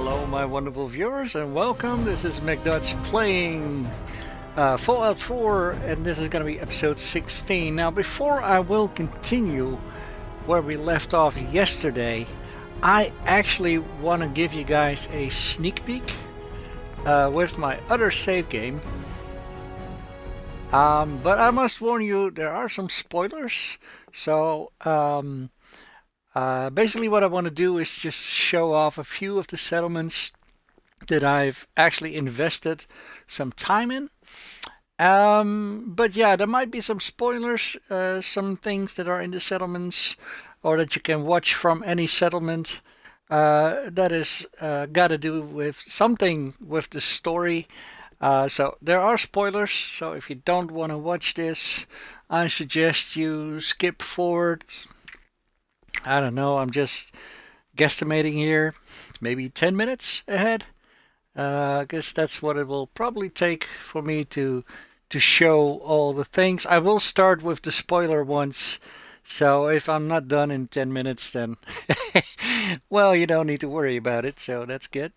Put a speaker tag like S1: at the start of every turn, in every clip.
S1: Hello my wonderful viewers and welcome. This is Mechdutch playing Fallout 4 and this is going to be episode 16. Now before I will continue where we left off yesterday, I actually want to give you guys a sneak peek with my other save game. But I must warn you, there are some spoilers. So basically what I want to do is just show off a few of the settlements that I've actually invested some time in. But yeah, there might be some spoilers, some things that are in the settlements or that you can watch from any settlement that is got to do with something with the story. So there are spoilers, so if you don't want to watch this, I suggest you skip forward. I don't know, I'm just guesstimating here, maybe 10 minutes ahead. I guess that's what it will probably take for me to show all the things. I will start with the spoiler ones, so if I'm not done in 10 minutes then, well, you don't need to worry about it, so that's good.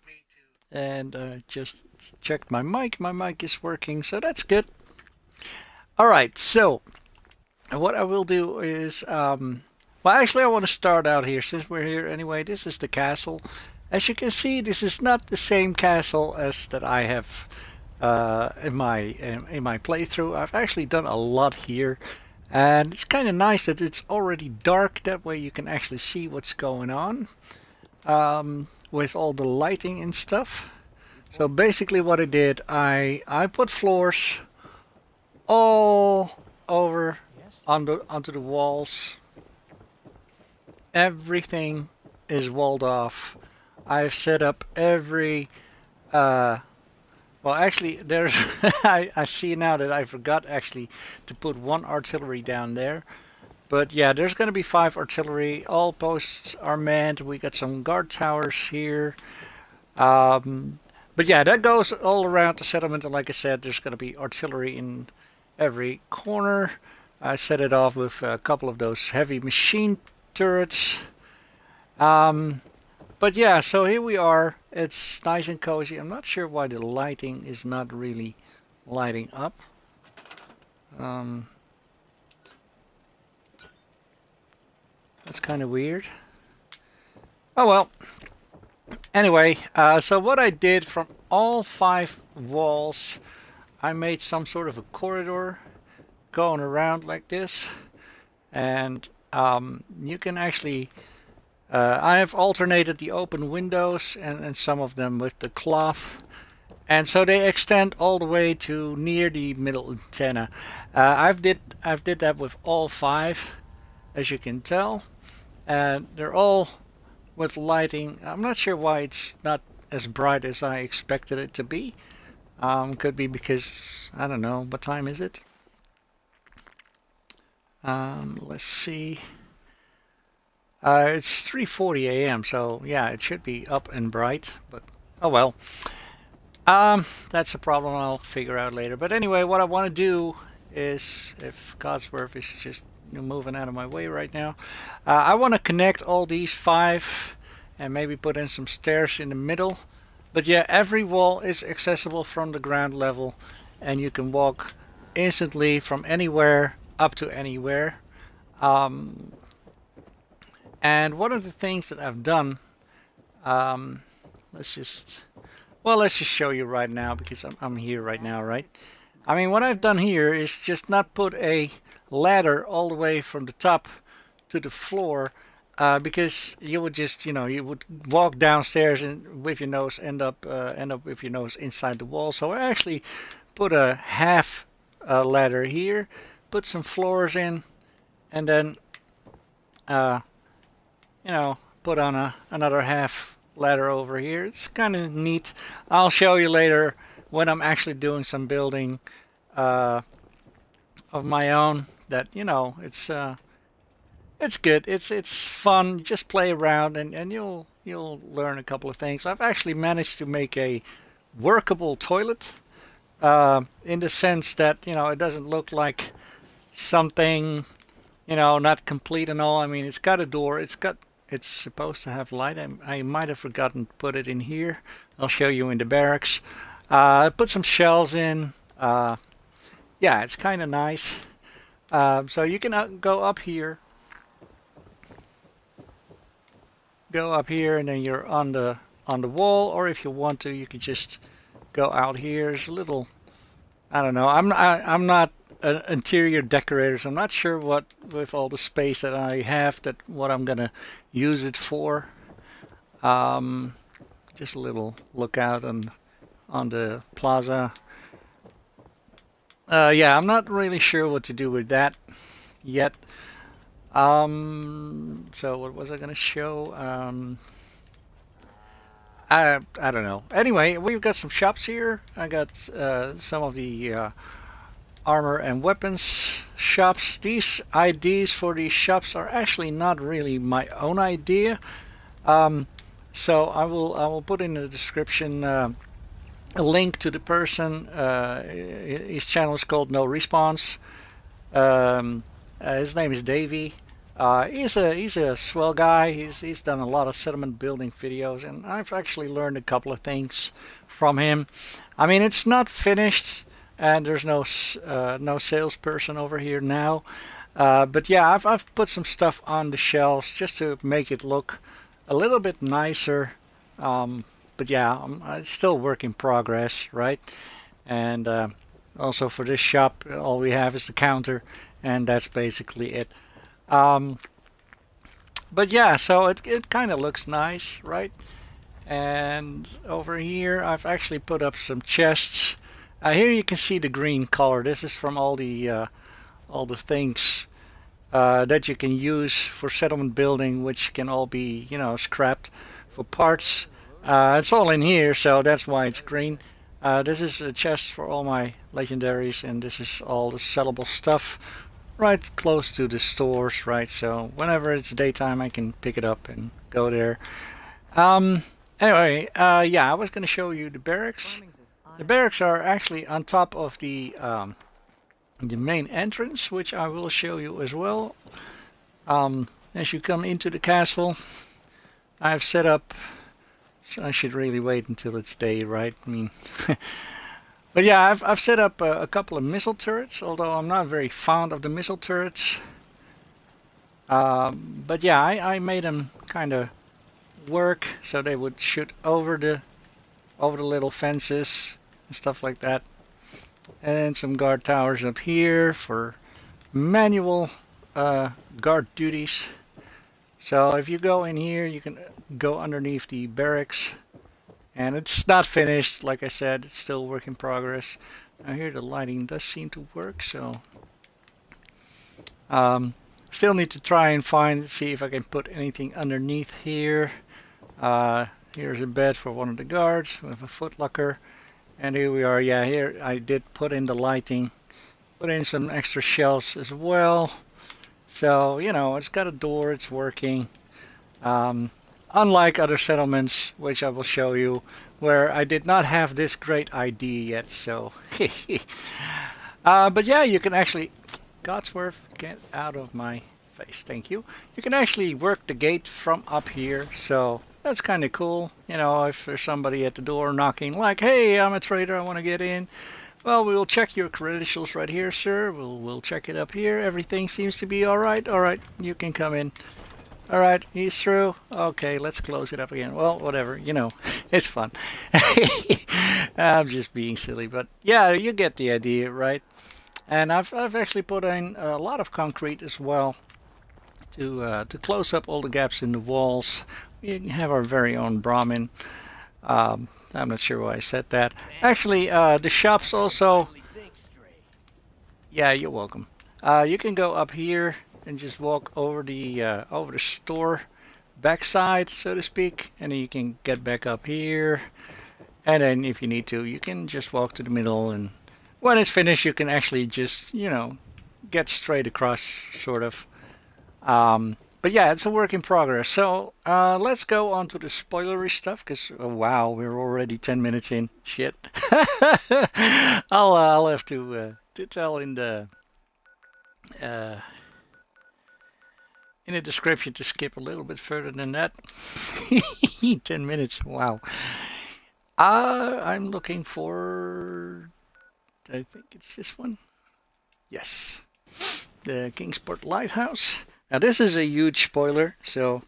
S1: And just checked my mic is working, so that's good. Alright, so what I will do is... well, actually, I want to start out here since we're here anyway. This is the castle. As you can see, this is not the same castle as that I have in my playthrough. I've actually done a lot here, and it's kind of nice that it's already dark. That way, you can actually see what's going on with all the lighting and stuff. So basically, what I did, I put floors all over onto the walls. Everything is walled off. I've set up every well, actually there's I see now that I forgot actually to put one artillery down there, but yeah, there's gonna be 5 artillery. All posts are manned. We got some guard towers here, but yeah, that goes all around the settlement, and like I said, there's gonna be artillery in every corner. I set it off with a couple of those heavy machine turrets. But yeah, so here we are. It's nice and cozy. I'm not sure why the lighting is not really lighting up. That's kind of weird. Oh well. Anyway, so what I did from all 5 walls, I made some sort of a corridor going around like this, and you can actually I have alternated the open windows and some of them with the cloth, and so they extend all the way to near the middle antenna. I've did that with all 5, as you can tell, and they're all with lighting. I'm not sure why it's not as bright as I expected it to be. Could be because, I don't know, what time is it? Let's see. It's 3:40 a.m. so yeah, it should be up and bright, but oh well. That's a problem I'll figure out later. But anyway, what I want to do is, if Codsworth is just moving out of my way right now, I want to connect all these 5 and maybe put in some stairs in the middle. But yeah, every wall is accessible from the ground level, and you can walk instantly from anywhere up to anywhere. And one of the things that I've done, let's just show you right now, because I'm here right now, right? I mean, what I've done here is just not put a ladder all the way from the top to the floor, because you would just, you would walk downstairs and with your nose end up with your nose inside the wall. So I actually put a half ladder here, put some floors in, and then put on another half ladder over here. It's kind of neat. I'll show you later when I'm actually doing some building of my own. That it's good. It's fun. Just play around and you'll learn a couple of things. I've actually managed to make a workable toilet, in the sense that it doesn't look like something not complete and all. I mean, it's got a door. It's got it's supposed to have light. I might have forgotten to put it in here. I'll show you in the barracks. Put some shells in. Yeah, it's kind of nice. So you can go up here. Go up here, and then you're on the wall. Or if you want to, you can just go out here. There's a little. I don't know. I'm not an interior decorator, so I'm not sure what with all the space that I have what I'm gonna use it for. Just a little lookout on the plaza. Yeah, I'm not really sure what to do with that yet. So what was I gonna show? I don't know. Anyway, we've got some shops here. I got some of the armor and weapons shops. These IDs for these shops are actually not really my own idea. So I will put in the description a link to the person. His channel is called No Response. His name is Davey. He's a swell guy. He's done a lot of settlement building videos, and I've actually learned a couple of things from him. I mean, it's not finished, and there's no salesperson over here now. But yeah, I've put some stuff on the shelves just to make it look a little bit nicer. But yeah, it's still work in progress, right? And also for this shop, all we have is the counter, and that's basically it. But yeah, so it kind of looks nice, right? And over here, I've actually put up some chests. Here you can see the green color. This is from all the things that you can use for settlement building, which can all be, you know, scrapped for parts. It's all in here, so that's why it's green. This is a chest for all my legendaries, and this is all the sellable stuff right close to the stores, right? So whenever it's daytime, I can pick it up and go there. Anyway, yeah, I was going to show you the barracks. The barracks are actually on top of the main entrance, which I will show you as well. As you come into the castle, I've set up. So I should really wait until it's day, right? I mean, but yeah, I've set up a couple of missile turrets, although I'm not very fond of the missile turrets. But yeah, I made them kind of work so they would shoot over the little fences and stuff like that. And some guard towers up here for manual guard duties. So if you go in here, you can go underneath the barracks, and it's not finished. Like I said, it's still work in progress. Now here the lighting does seem to work, so still need to try and see if I can put anything underneath here. Here's a bed for one of the guards with a footlocker, and here we are. Yeah, here I did put in the lighting, put in some extra shelves as well. So, you know, it's got a door, it's working. Unlike other settlements, which I will show you, where I did not have this great idea yet, so. But yeah, you can actually, Godsworth, get out of my face, thank you. You can actually work the gate from up here, so that's kind of cool. You know, if there's somebody at the door knocking, like, hey, I'm a trader, I want to get in. Well, we will check your credentials right here, sir. We'll check it up here. Everything seems to be all right. All right, you can come in. All right, he's through. Okay, let's close it up again. Well, whatever, you know, it's fun. I'm just being silly, but yeah, you get the idea, right? And I've actually put in a lot of concrete as well to close up all the gaps in the walls. We have our very own Brahmin. I'm not sure why I said that. Actually, the shops also. Yeah, you're welcome. You can go up here and just walk over the store backside, so to speak, and then you can get back up here. And then, if you need to, you can just walk to the middle, and when it's finished, you can actually just, you know, get straight across, sort of. But yeah, it's a work in progress. So let's go on to the spoilery stuff, because wow, we're already 10 minutes in. Shit. I'll have to tell in the in the description to skip a little bit further than that. 10 minutes, wow. I'm looking for, I think it's this one. Yes, the Kingsport lighthouse. Now this is a huge spoiler, so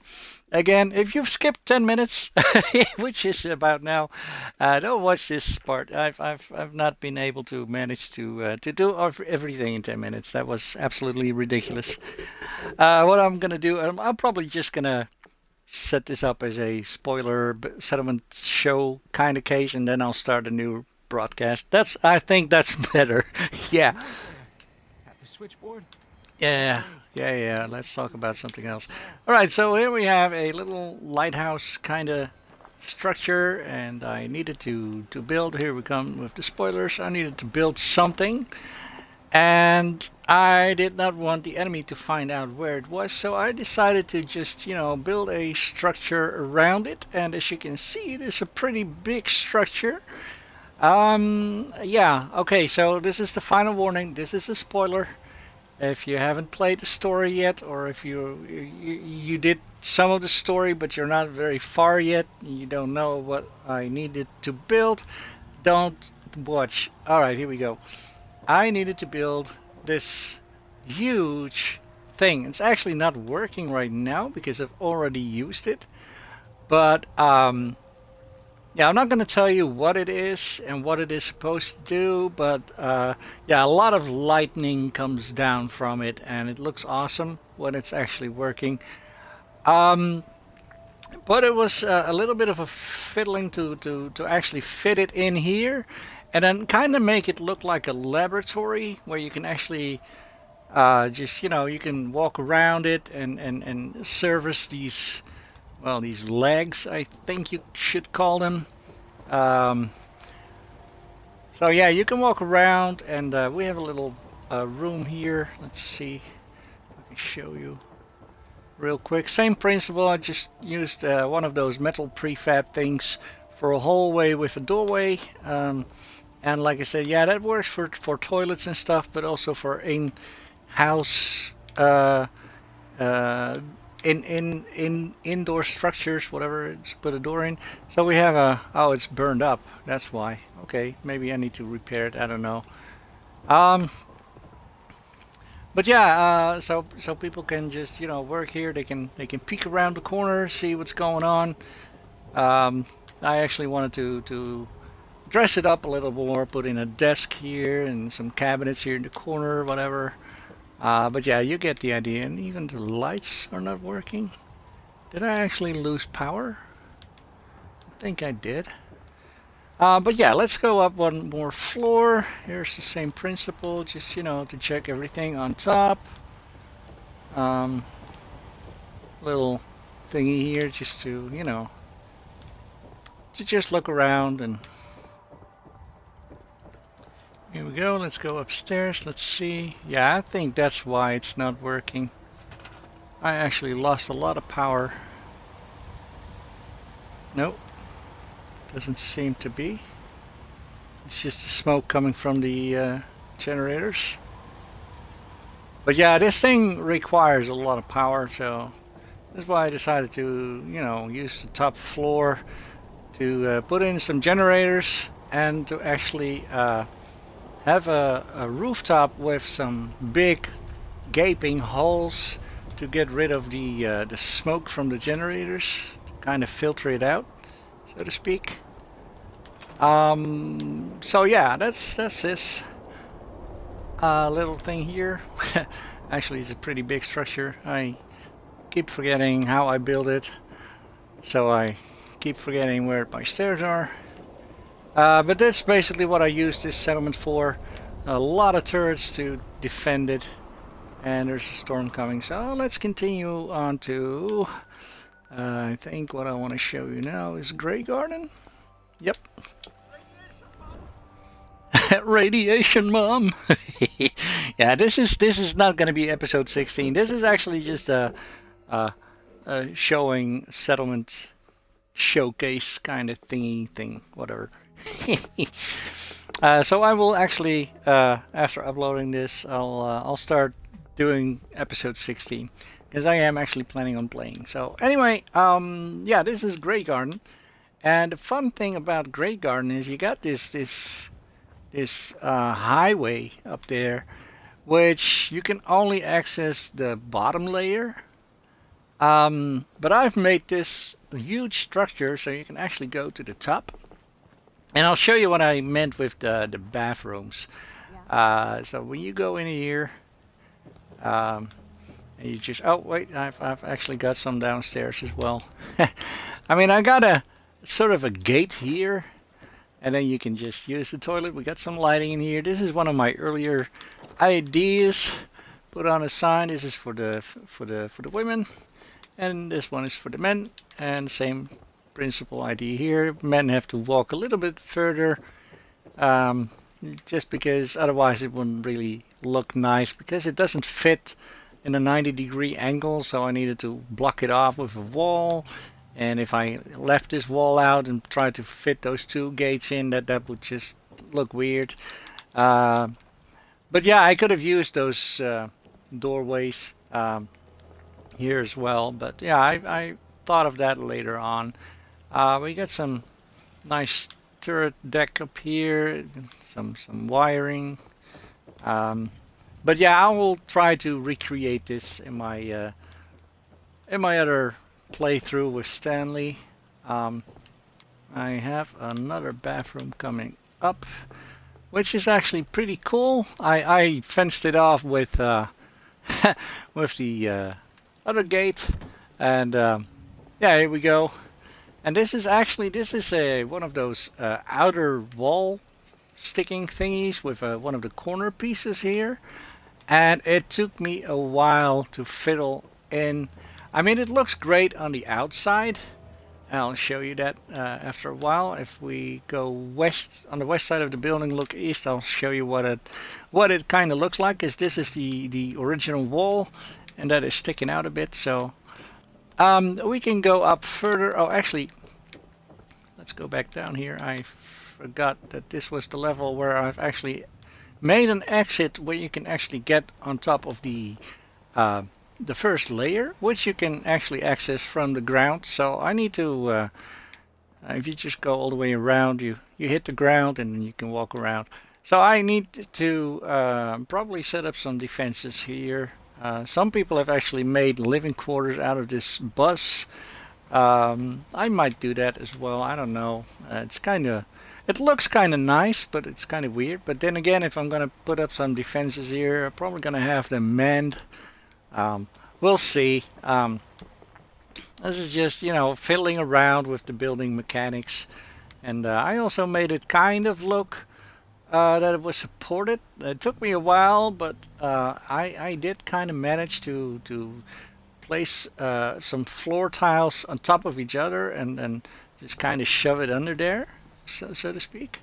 S1: again, if you've skipped 10 minutes, which is about now, don't watch this part. I've not been able to manage to do everything in 10 minutes. That was absolutely ridiculous. What I'm gonna do, I'm probably just gonna set this up as a spoiler settlement show kind of case, and then I'll start a new broadcast. I think that's better. Yeah.
S2: At the switchboard?
S1: Yeah. Let's talk about something else. All right, so here we have a little lighthouse kind of structure, and I needed to build. Here we come with the spoilers. I needed to build something, and I did not want the enemy to find out where it was, so I decided to just, build a structure around it. And as you can see, it is a pretty big structure. Yeah, okay, so this is the final warning. This is a spoiler. If you haven't played the story yet, or if you did some of the story but you're not very far yet, you don't know what I needed to build, don't watch. Alright, here we go. I needed to build this huge thing. It's actually not working right now because I've already used it. But yeah, I'm not going to tell you what it is and what it is supposed to do, but yeah, a lot of lightning comes down from it, and it looks awesome when it's actually working. But it was a little bit of a fiddling to actually fit it in here, and then kind of make it look like a laboratory where you can actually just, you can walk around it and service these, well, these legs, I think you should call them. So yeah, you can walk around, and we have a little room here. Let's see if I can show you real quick. Same principle. I just used one of those metal prefab things for a hallway with a doorway. And like I said, yeah, that works for toilets and stuff, but also for in-house indoor structures, whatever. Just put a door in. So we have a, oh, it's burned up. That's why. Okay, maybe I need to repair it. I don't know. But yeah, so people can just, work here. They can peek around the corner, see what's going on. I actually wanted to dress it up a little more, put in a desk here and some cabinets here in the corner, whatever. But yeah, you get the idea. And even the lights are not working. Did I actually lose power? I think I did. But yeah, let's go up one more floor. Here's the same principle, just, to check everything on top. Little thingy here just to, to just look around. And here we go. Let's go upstairs. Let's see. Yeah, I think that's why it's not working. I actually lost a lot of power. Nope. Doesn't seem to be. It's just the smoke coming from the generators. But yeah, this thing requires a lot of power, so that's why I decided to, use the top floor to put in some generators and to actually have a rooftop with some big gaping holes to get rid of the smoke from the generators, to kind of filter it out, so to speak. So yeah, that's this little thing here. Actually, it's a pretty big structure. I keep forgetting how I build it, so I keep forgetting where my stairs are. But that's basically what I use this settlement for. A lot of turrets to defend it, and there's a storm coming. So let's continue on to, I think what I want to show you now is Graygarden. Yep. Radiation Mom. Yeah, this is not going to be episode 16. This is actually just a showing settlement showcase kind of thing, whatever. So I will actually, after uploading this, I'll start doing episode 16. because I am actually planning on playing. So anyway, yeah, this is Graygarden, and the fun thing about Graygarden is you got this highway up there, which you can only access the bottom layer. But I've made this huge structure so you can actually go to the top. And I'll show you what I meant with the bathrooms. So when you go in here, and you just, oh wait, I've actually got some downstairs as well. I mean, I got a sort of a gate here, and then you can just use the toilet. We got some lighting in here. This is one of my earlier ideas. Put on a sign. This is for the women, and this one is for the men. And same principle idea here. Men have to walk a little bit further, just because otherwise it wouldn't really look nice, because it doesn't fit in a 90-degree angle. So I needed to block it off with a wall. And if I left this wall out and tried to fit those two gates in, that would just look weird. But yeah, I could have used those doorways here as well. But yeah, I thought of that later on. We got some nice turret deck up here, some wiring. But yeah, I will try to recreate this in my other playthrough with Stanley. I have another bathroom coming up, which is actually pretty cool. I fenced it off with with the other gate, and yeah, here we go. And this is one of those outer wall sticking thingies with one of the corner pieces here, and it took me a while to fiddle in. I mean, it looks great on the outside. I'll show you that after a while. If we go west, on the west side of the building, look east, I'll show you what it kind of looks like. Is this is the original wall, and that is sticking out a bit. So we can go up further. Oh, actually, let's go back down here. I forgot that this was the level where I've actually made an exit where you can actually get on top of the first layer, which you can actually access from the ground. So I need to, if you just go all the way around, you hit the ground and then you can walk around. So I need to probably set up some defenses here. Some people have actually made living quarters out of this bus. I might do that as well. I don't know. It looks kind of nice, but it's kind of weird. But then again, if I'm going to put up some defenses here, I'm probably going to have them manned. We'll see. This is just, fiddling around with the building mechanics. And I also made it kind of look that it was supported. It took me a while, but I did kind of manage to place some floor tiles on top of each other and just kind of shove it under there, so to speak.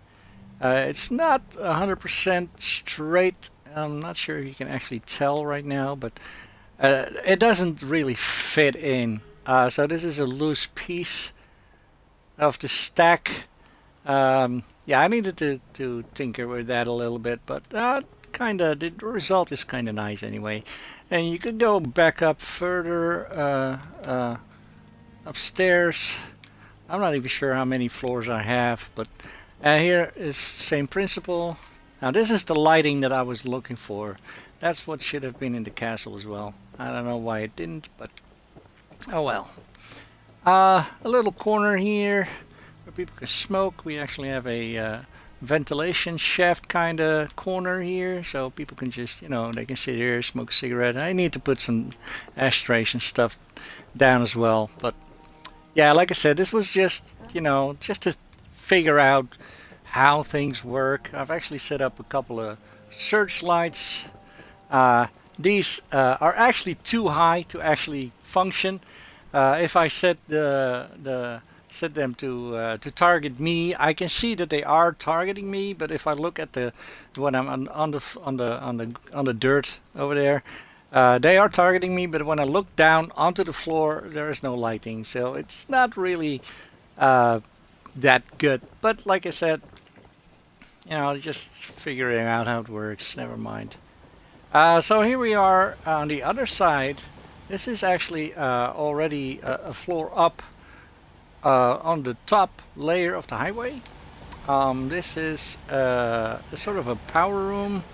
S1: It's not 100% straight. I'm not sure if you can actually tell right now, but it doesn't really fit in. So this is a loose piece of the stack. Yeah, I needed to tinker with that a little bit, but the result is kind of nice anyway. And you could go back up further upstairs. I'm not even sure how many floors I have, but here is same principle. Now this is the lighting that I was looking for. That's what should have been in the castle as well. I don't know why it didn't, but oh well. A little corner here where people can smoke. We actually have a ventilation shaft kind of corner here, so people can just, they can sit here, smoke a cigarette. I need to put some ashtrays and stuff down as well. But yeah, like I said, this was just, just to figure out how things work. I've actually set up a couple of searchlights. These are actually too high to actually function. If I set them to target me, I can see that they are targeting me. But if I look at when I'm on the dirt over there, they are targeting me. But when I look down onto the floor, there is no lighting, so it's not really that good. But like I said, just figuring out how it works. Never mind. So here we are on the other side This is actually already a floor up on the top layer of the highway. This is a sort of a power room.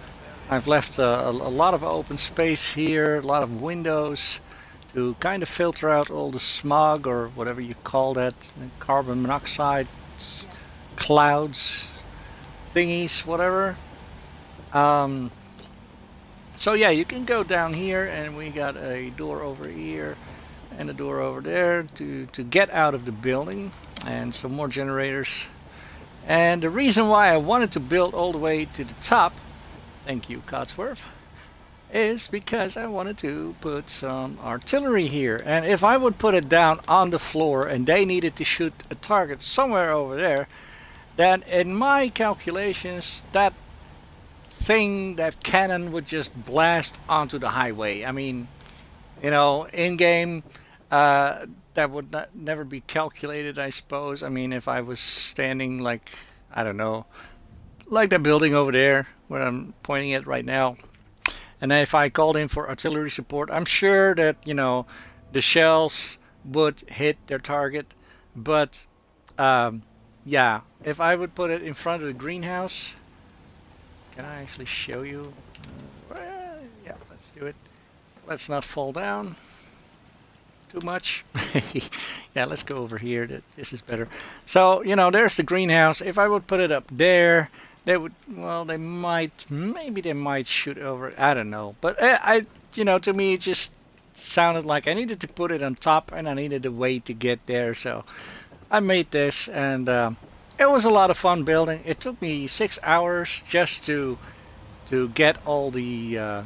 S1: I've left a lot of open space here, a lot of windows to kind of filter out all the smog or whatever you call that, carbon monoxide clouds, thingies, whatever. Um, so yeah, you can go down here, and we got a door over here and a door over there to get out of the building, and some more generators. And the reason why I wanted to build all the way to the top, thank you Codsworth, is because I wanted to put some artillery here. And if I would put it down on the floor and they needed to shoot a target somewhere over there, then in my calculations that thing, that cannon, would just blast onto the highway. I mean, you know, in game, that would never be calculated, I suppose. I mean, if I was standing like, I don't know, like that building over there where I'm pointing at right now, and if I called in for artillery support, I'm sure that, you know, the shells would hit their target. But yeah, if I would put it in front of the greenhouse, can I actually show you? Yeah, let's do it. Let's not fall down too much. Yeah, let's go over here. This is better. So, you know, there's the greenhouse. If I would put it up there, they would, well, they might, maybe they might shoot over it. I don't know. But you know, to me, it just sounded like I needed to put it on top and I needed a way to get there. So I made this, and it was a lot of fun building. It took me 6 hours just to get all the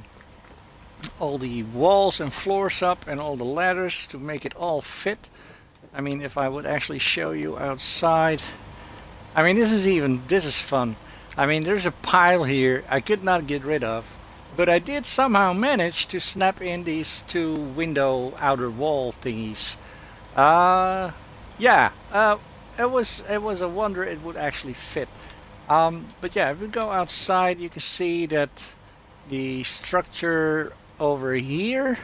S1: walls and floors up and all the ladders to make it all fit. I mean, if I would actually show you outside, I mean, this is fun. I mean, there's a pile here I could not get rid of, but I did somehow manage to snap in these two window outer wall thingies. Yeah, it was a wonder it would actually fit. But yeah, if we go outside, you can see that the structure over here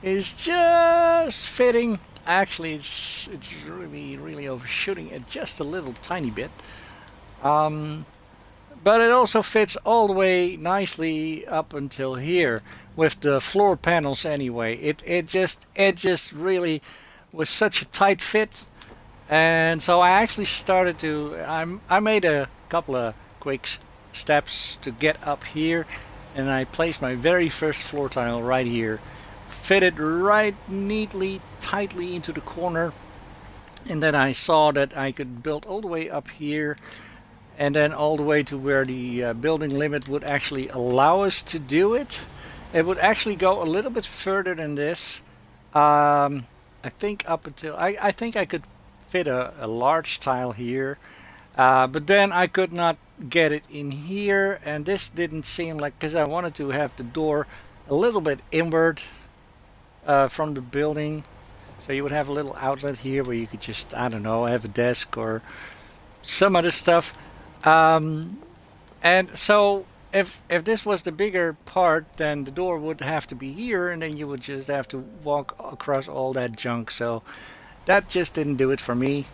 S1: is just fitting. Actually, it's really overshooting it just a little tiny bit. But it also fits all the way nicely up until here with the floor panels anyway. It just really was such a tight fit. And so I actually started to, I made a couple of quick steps to get up here, and I placed my very first floor tile right here. Fitted right neatly, tightly into the corner, and then I saw that I could build all the way up here, and then all the way to where the building limit would actually allow us to do it. It would actually go a little bit further than this. I think up until, I think I could fit a large tile here, but then I could not get it in here, and this didn't seem like, because I wanted to have the door a little bit inward from the building, so you would have a little outlet here where you could just, I don't know, have a desk or some other stuff. And so if this was the bigger part, then the door would have to be here, and then you would just have to walk across all that junk. So that just didn't do it for me.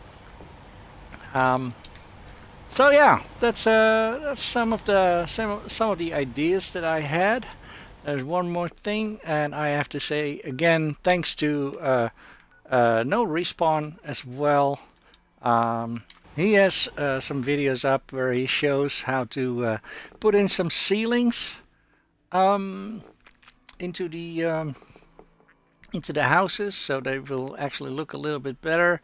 S1: So yeah, that's some of the ideas that I had. There's one more thing, and I have to say again, thanks to No Respawn as well. He has some videos up where he shows how to put in some ceilings into the houses, so they will actually look a little bit better.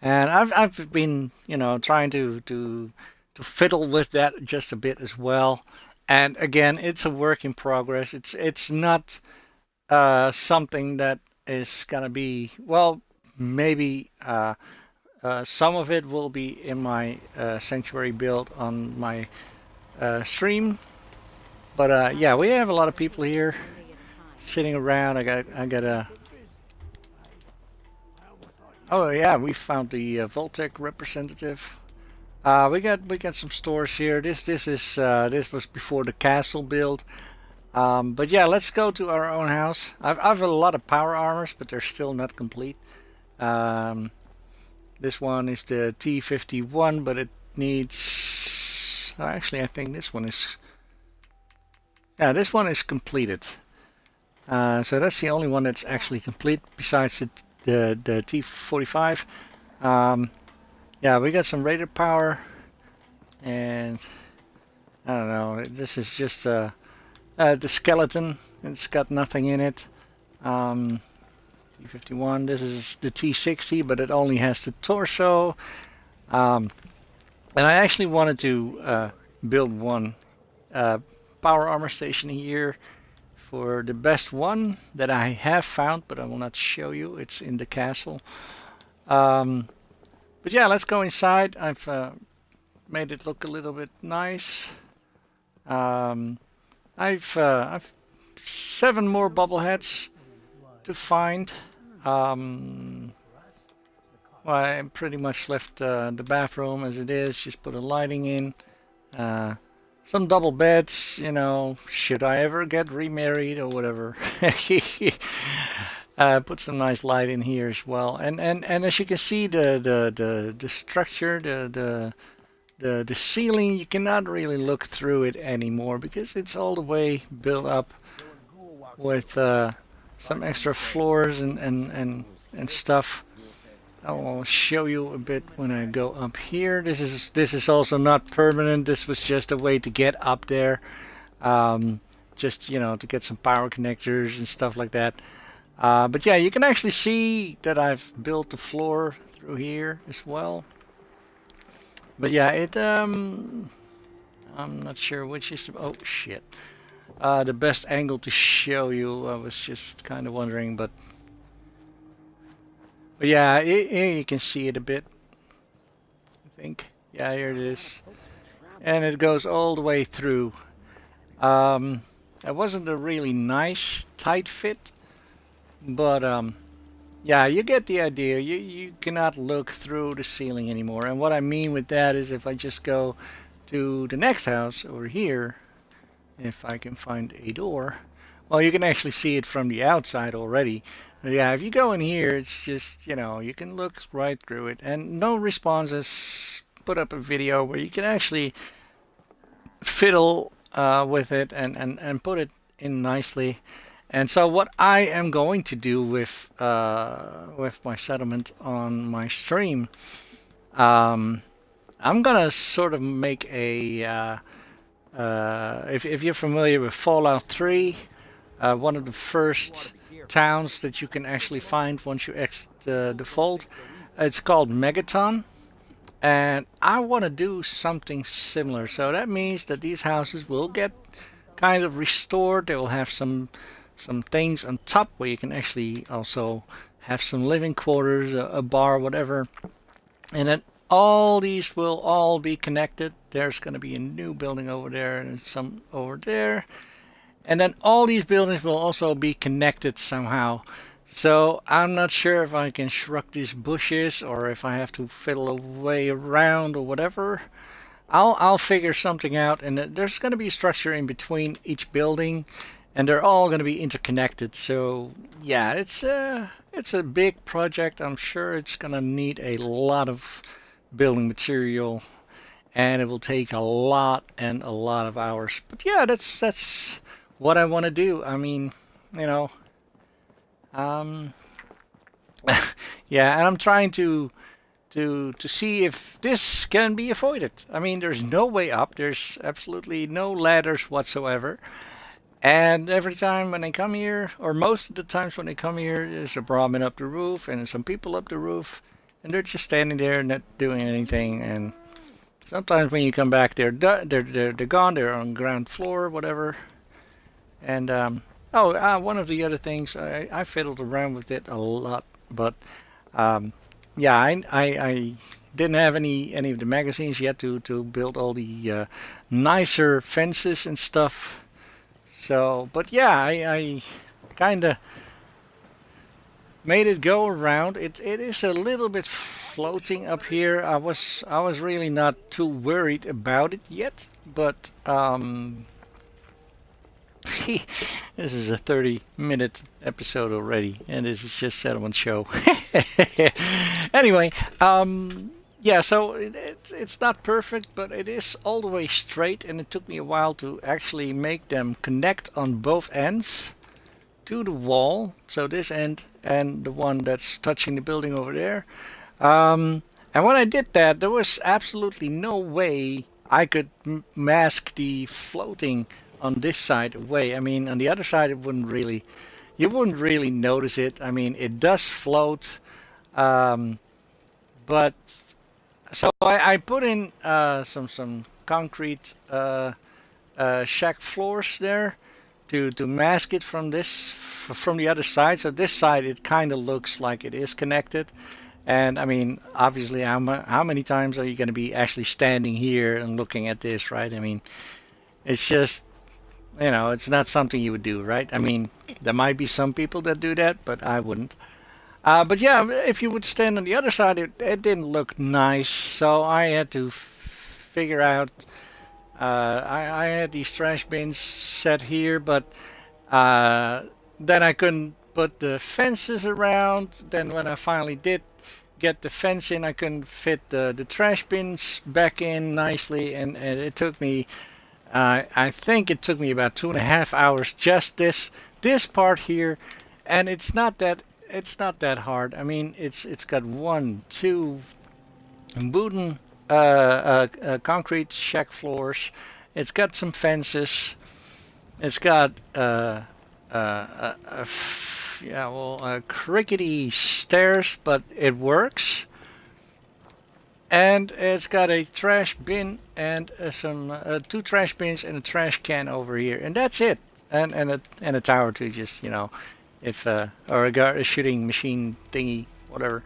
S1: And I've been, you know, trying to fiddle with that just a bit as well. And again, it's a work in progress. It's not something that is gonna be, well, maybe some of it will be in my sanctuary build on my stream. But yeah, we have a lot of people here sitting around. I got a. Oh yeah, we found the Voltec representative. We got some stores here. This was before the castle build. But yeah, let's go to our own house. I've a lot of power armors, but they're still not complete. Um, this one is the T51, but it needs. Actually, I think this one is. Yeah, this one is completed. So that's the only one that's actually complete besides the T45. Yeah, we got some radar power, and I don't know. This is just the skeleton. It's got nothing in it. T51. This is the T60, but it only has the torso. And I actually wanted to build one power armor station here for the best one that I have found, but I will not show you. It's in the castle. But yeah, let's go inside. I've made it look a little bit nice. I've 7 more bobbleheads to find. Well, I pretty much left the bathroom as it is. Just put a lighting in. Some double beds, you know, should I ever get remarried or whatever. Put some nice light in here as well. And as you can see, the structure, the ceiling, you cannot really look through it anymore because it's all the way built up with some extra floors and stuff. I will show you a bit when I go up here. This is also not permanent. This was just a way to get up there, just to get some power connectors and stuff like that. But yeah, you can actually see that I've built the floor through here as well. But yeah, I'm not sure which is oh shit, the best angle to show you. I was just kind of wondering, but yeah, here you can see it a bit. I think, yeah, here it is, and it goes all the way through. That wasn't a really nice tight fit, but yeah, you get the idea. You cannot look through the ceiling anymore. And what I mean with that is if I just go to the next house over here, if I can find a door, well, you can actually see it from the outside already. But yeah, if you go in here, it's just, you can look right through it. And No Responses put up a video where you can actually fiddle with it and put it in nicely. And so what I am going to do with my settlement on my stream, I'm gonna sort of make a if you're familiar with Fallout 3, one of the first towns that you can actually find once you exit the vault, it's called Mechdutch, and I want to do something similar. So that means that these houses will get kind of restored. They will have some things on top where you can actually also have some living quarters, a bar, whatever. And then all these will all be connected. There's going to be a new building over there and some over there. And then all these buildings will also be connected somehow. So I'm not sure if I can shrug these bushes or if I have to fiddle a way around or whatever. I'll figure something out, and there's going to be a structure in between each building, and they're all going to be interconnected. So yeah, it's a big project. I'm sure it's going to need a lot of building material, and it will take a lot of hours. But yeah, that's what I want to do. I mean, yeah, and I'm trying to see if this can be avoided. I mean, there's no way up. There's absolutely no ladders whatsoever. And every time when they come here, or most of the times when they come here, there's a Brahmin up the roof and some people up the roof, and they're just standing there not doing anything. And sometimes when you come back, they're gone. They're on ground floor, whatever. And one of the other things, I fiddled around with it a lot, but yeah, I didn't have any of the magazines yet to build all the nicer fences and stuff. So, but yeah, I kind of made it go around. It is a little bit floating up here. I was really not too worried about it yet, but This is a 30-minute episode already, and this is just Settlement Show. Anyway, yeah, so it's not perfect, but it is all the way straight, and it took me a while to actually make them connect on both ends to the wall. So this end and the one that's touching the building over there. And when I did that, there was absolutely no way I could mask the floating on this side away. I mean, on the other side, it wouldn't really, you wouldn't really notice it. I mean, it does float, but so I put in some concrete shack floors there to mask it from from the other side. So this side, it kind of looks like it is connected. And I mean, obviously, how many times are you going to be actually standing here and looking at this, right? I mean, it's just, you know, it's not something you would do, right? I mean, there might be some people that do that, but I wouldn't. But yeah, if you would stand on the other side, it didn't look nice. So I had to figure out. I had these trash bins set here, but then I couldn't put the fences around. Then when I finally did get the fence in, I couldn't fit the trash bins back in nicely, and it took me. I think it took me about 2.5 hours just this part here, and it's not that hard. I mean, it's got one, two wooden concrete shack floors. It's got some fences. It's got yeah, well, crickety stairs, but it works. And it's got a trash bin and some two trash bins and a trash can over here, and that's it. And a tower to just, you know, if or a shooting machine thingy, whatever,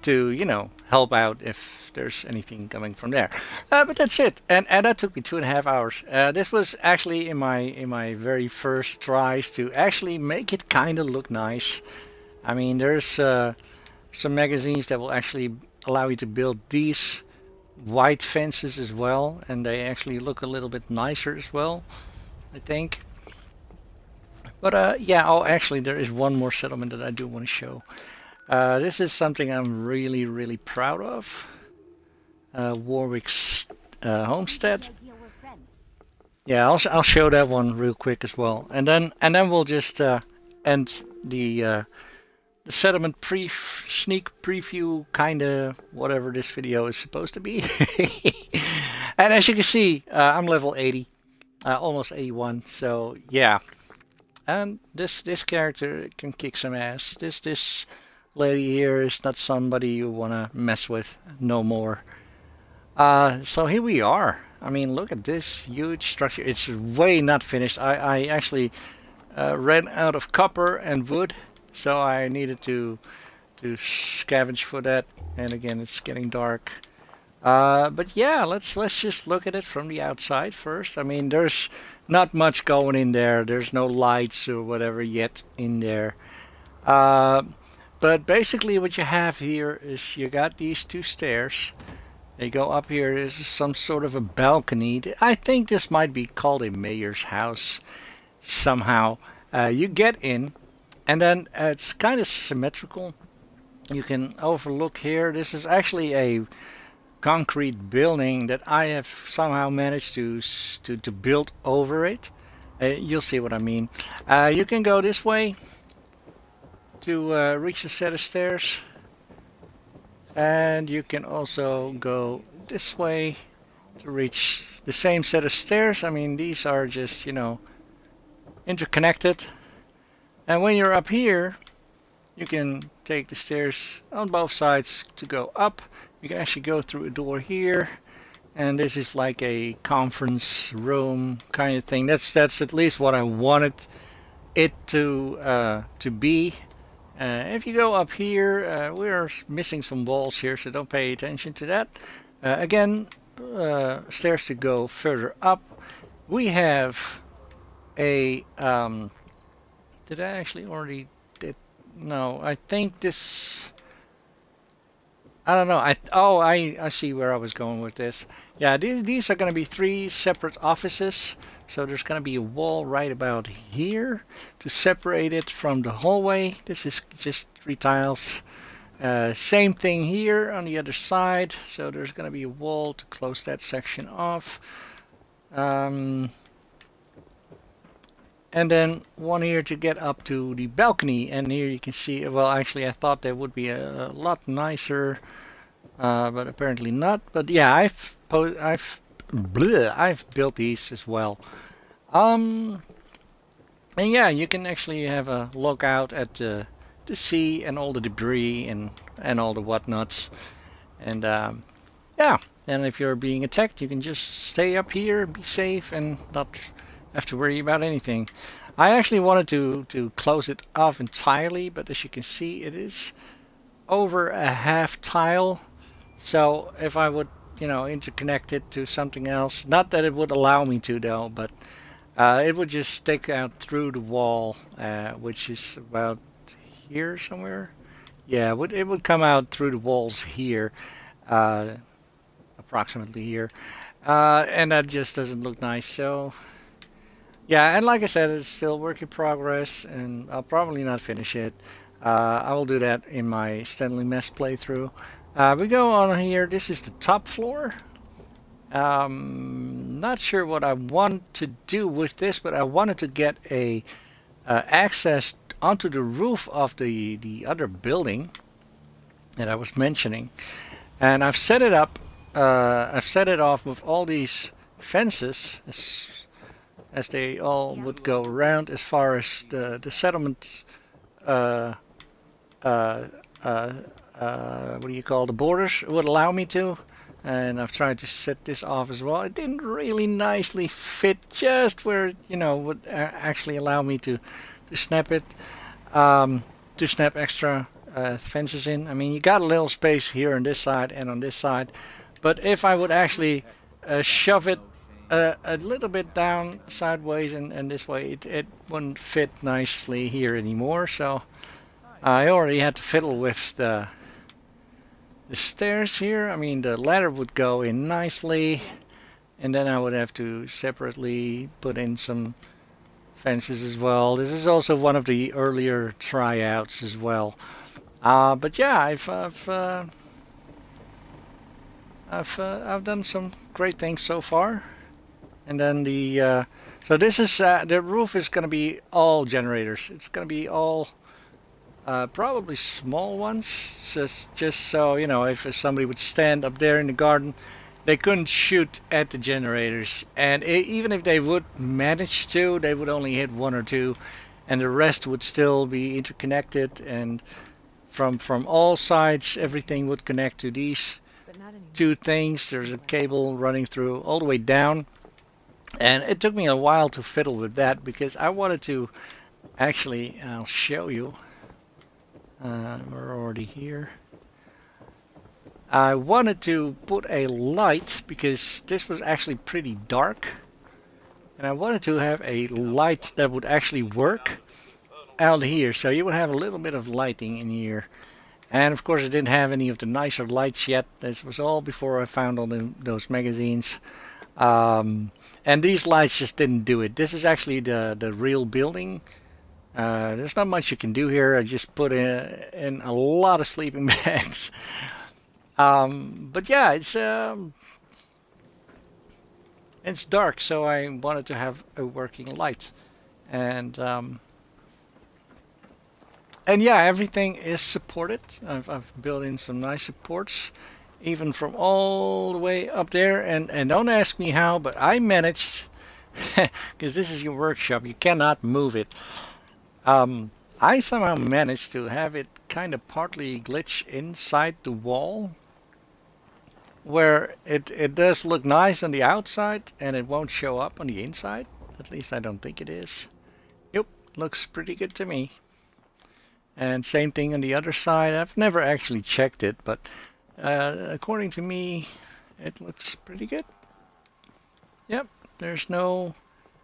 S1: to, you know, help out if there's anything coming from there. But that's it, and that took me 2.5 hours. This was actually in my very first tries to actually make it kind of look nice. I mean, there's some magazines that will actually allow you to build these white fences as well, and they actually look a little bit nicer as well, I think. But yeah, oh, actually, there is one more settlement that I do want to show. This is something I'm really proud of. Warwick's homestead. Yeah, I'll show that one real quick as well, and then we'll just end the settlement sneak preview, kinda whatever this video is supposed to be. And as you can see, I'm level 80, almost 81. So yeah, and this character can kick some ass. This lady here is not somebody you wanna mess with no more. So here we are. I mean, look at this huge structure. It's way not finished. I actually ran out of copper and wood, so I needed to scavenge for that. And again, it's getting dark. But yeah, let's just look at it from the outside first. I mean, there's not much going in there. There's no lights or whatever yet in there. But basically what you have here is you got these two stairs. They go up here. This is some sort of a balcony. I think this might be called a mayor's house somehow. You get in, and then it's kind of symmetrical. You can overlook here. This is actually a concrete building that I have somehow managed to build over it. You'll see what I mean. You can go this way to reach a set of stairs, and you can also go this way to reach the same set of stairs. I mean, these are just, you know, interconnected, and when you're up here you can take the stairs on both sides to go up. You can actually go through a door here, and this is like a conference room kind of thing. That's at least what I wanted it to be. If you go up here, we're missing some walls here, so don't pay attention to that. Again, stairs to go further up. We have a did I actually already did? No, I think this, I don't know. I see where I was going with this. Yeah, these are going to be 3 separate offices. So there's going to be a wall right about here to separate it from the hallway. This is just 3 tiles. Same thing here on the other side. So there's going to be a wall to close that section off. And then one here to get up to the balcony. And here you can see, well, actually I thought that would be a lot nicer, but apparently not. But yeah, I've built these as well. And yeah, you can actually have a look out at the sea and all the debris and all the whatnots. And yeah, and if you're being attacked, you can just stay up here, be safe, and not have to worry about anything. I actually wanted to close it off entirely, but as you can see, it is over a half tile. So if I would, you know, interconnect it to something else, not that it would allow me to though, but it would just stick out through the wall, which is about here somewhere. Yeah, it would come out through the walls here, approximately here, and that just doesn't look nice. So yeah, and like I said, it's still work in progress, and I'll probably not finish it. I will do that in my Stanley Mess playthrough. We go on here. This is the top floor. Not sure what I want to do with this, but I wanted to get a access onto the roof of the other building that I was mentioning, and I've set it up. I've set it off with all these fences as they all would go around, as far as the settlements. What do you call the borders would allow me to. And I've tried to set this off as well. It didn't really nicely fit just where, you know, would actually allow me to snap it, to snap extra fences in. I mean, you got a little space here on this side and on this side, but if I would actually shove it a little bit down sideways and this way, it wouldn't fit nicely here anymore. So I already had to fiddle with the stairs here. I mean, the ladder would go in nicely, and then I would have to separately put in some fences as well. This is also one of the earlier tryouts as well. But yeah, I've done some great things so far. And then so this is the roof is going to be all generators. It's going to be all probably small ones, just so, you know, if somebody would stand up there in the garden, they couldn't shoot at the generators, and even if they would manage to, they would only hit 1 or 2, and the rest would still be interconnected, and from all sides everything would connect to these 2 things. There's a cable running through all the way down, and it took me a while to fiddle with that, because I wanted to actually, I'll show you. We're already here. I wanted to put a light, because this was actually pretty dark, and I wanted to have a light that would actually work out here, so you would have a little bit of lighting in here. And of course I didn't have any of the nicer lights yet. This was all before I found all those magazines, and these lights just didn't do it. This is actually the real building. There's not much you can do here. I just put in a lot of sleeping bags. But yeah, it's dark, so I wanted to have a working light, and yeah, everything is supported. I've built in some nice supports, even from all the way up there. And don't ask me how, but I managed, because this is your workshop. You cannot move it. I somehow managed to have it kind of partly glitch inside the wall, where it does look nice on the outside and it won't show up on the inside. At least I don't think it is. Yep, looks pretty good to me. And same thing on the other side. I've never actually checked it, but according to me, it looks pretty good. Yep, there's no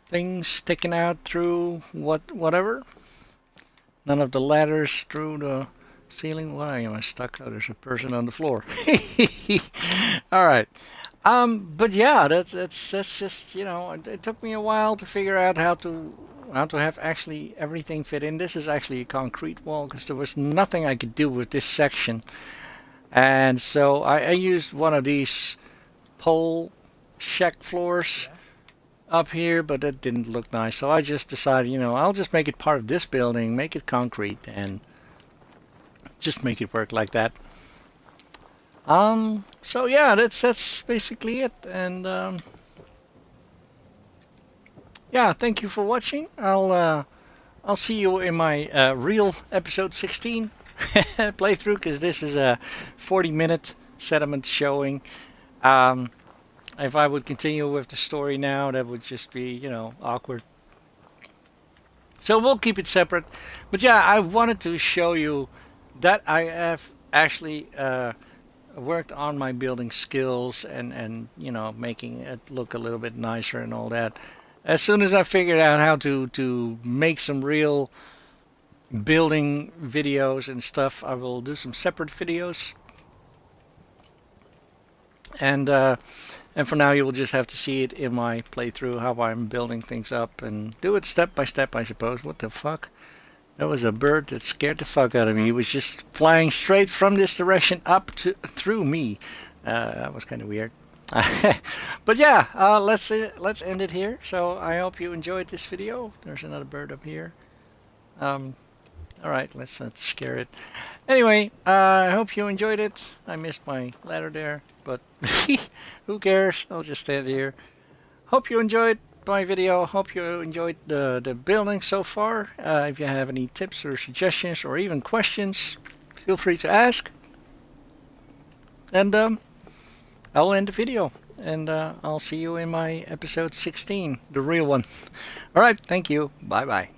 S1: things sticking out through whatever. None of the ladders through the ceiling. Why am I stuck? Oh, there's a person on the floor. Alright. But yeah, that's just, you know, it took me a while to figure out how to have actually everything fit in. This is actually a concrete wall because there was nothing I could do with this section, and so I used one of these pole shack floors up here, but it didn't look nice. So I just decided, you know, I'll just make it part of this building, make it concrete, and just make it work like that. So yeah, that's basically it, and yeah, thank you for watching. I'll see you in my real episode 16 playthrough, because this is a 40-minute settlement showing. Um, if I would continue with the story now, that would just be, you know, awkward. So we'll keep it separate. But yeah, I wanted to show you that I have actually worked on my building skills, and you know, making it look a little bit nicer and all that. As soon as I figured out how to make some real building videos and stuff, I will do some separate videos. And for now, you will just have to see it in my playthrough, how I'm building things up, and do it step by step, I suppose. What the fuck? That was a bird that scared the fuck out of me. He was just flying straight from this direction up to through me. That was kind of weird. But yeah, let's end it here. So I hope you enjoyed this video. There's another bird up here. All right, let's not scare it. Anyway, I hope you enjoyed it. I missed my ladder there, but who cares? I'll just stand here. Hope you enjoyed my video. Hope you enjoyed the building so far. If you have any tips or suggestions or even questions, feel free to ask. And I'll end the video. And I'll see you in my episode 16, the real one. All right, thank you. Bye-bye.